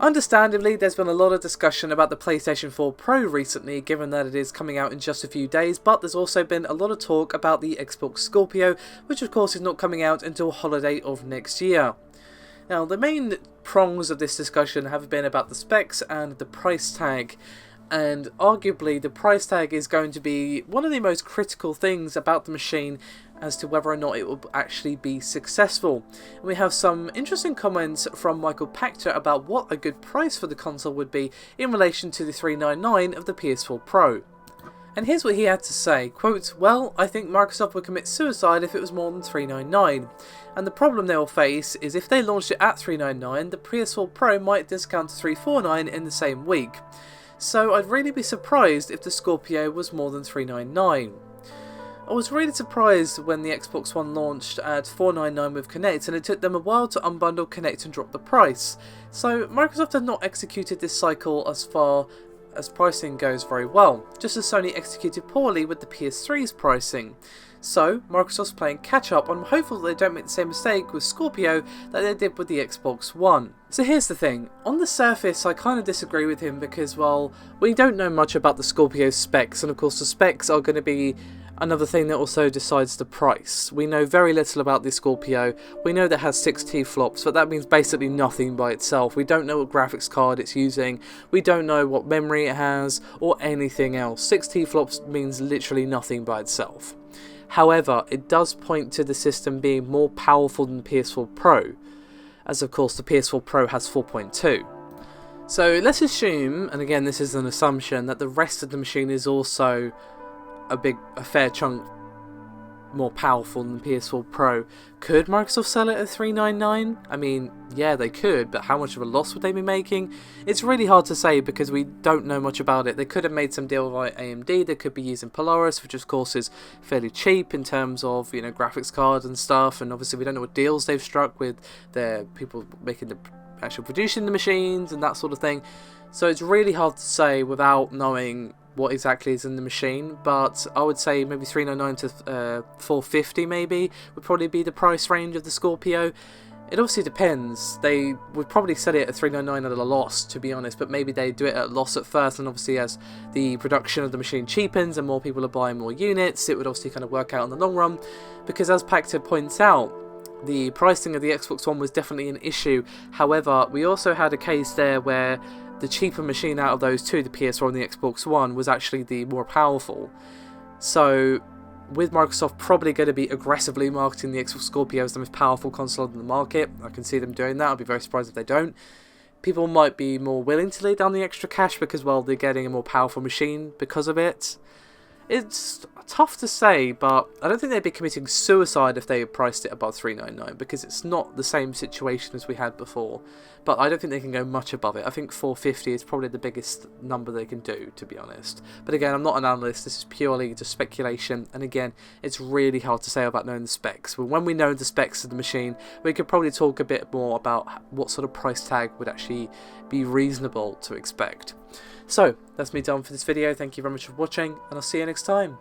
Understandably, there's been a lot of discussion about the PlayStation 4 Pro recently, given that it is coming out in just a few days, but there's also been a lot of talk about the Xbox Scorpio, which of course is not coming out until holiday of next year. Now, the main prongs of this discussion have been about the specs and the price tag, and arguably the price tag is going to be one of the most critical things about the machine as to whether or not it will actually be successful. And we have some interesting comments from Michael Pachter about what a good price for the console would be in relation to the $399 of the PS4 Pro. And here's what he had to say, quote, "Well, I think Microsoft would commit suicide if it was more than $399. And the problem they will face is if they launched it at $399, the PS4 Pro might discount to $349 in the same week. So I'd really be surprised if the Scorpio was more than $399. I was really surprised when the Xbox One launched at $499 with Kinect, and it took them a while to unbundle Kinect and drop the price. So Microsoft have not executed this cycle as far as pricing goes very well, just as Sony executed poorly with the PS3's pricing. So Microsoft's playing catch up, and I'm hopeful they don't make the same mistake with Scorpio that they did with the Xbox One." So here's the thing, on the surface I kind of disagree with him because, well, we don't know much about the Scorpio's specs, and of course the specs are going to be another thing that also decides the price. We know very little about the Scorpio. We know that it has 6 T-flops, but that means basically nothing by itself. We don't know what graphics card it's using, we don't know what memory it has, or anything else. 6 T-flops means literally nothing by itself. However, it does point to the system being more powerful than the PS4 Pro, as of course the PS4 Pro has 4.2. So let's assume, and again this is an assumption, that the rest of the machine is also a fair chunk more powerful than the PS4 Pro. Could Microsoft sell it at $399? I mean, yeah, they could, but how much of a loss would they be making? It's really hard to say because we don't know much about it. They could have made some deal with AMD, they could be using Polaris, which of course is fairly cheap in terms of, you know, graphics cards and stuff, and obviously we don't know what deals they've struck with their people making the actual producing the machines and that sort of thing. So it's really hard to say without knowing what exactly is in the machine, but I would say maybe $399 to $450 maybe would probably be the price range of the Scorpio. It obviously depends. They would probably sell it at $399 at a loss, to be honest, but maybe they do it at a loss at first, and obviously as the production of the machine cheapens and more people are buying more units, it would obviously kind of work out in the long run, because as Pachter points out, the pricing of the Xbox One was definitely an issue. However, we also had a case there where the cheaper machine out of those two, the PS4 and the Xbox One, was actually the more powerful. So with Microsoft probably going to be aggressively marketing the Xbox Scorpio as the most powerful console in the market, I can see them doing that. I'd be very surprised if they don't. People might be more willing to lay down the extra cash because, well, they're getting a more powerful machine because of it. It's tough to say, but I don't think they'd be committing suicide if they priced it above $399, because it's not the same situation as we had before. But I don't think they can go much above it. I think $450 is probably the biggest number they can do, to be honest. But again, I'm not an analyst, this is purely just speculation, and again, it's really hard to say about knowing the specs. But when we know the specs of the machine, we could probably talk a bit more about what sort of price tag would actually be reasonable to expect. So, that's me done for this video. Thank you very much for watching, and I'll see you next time.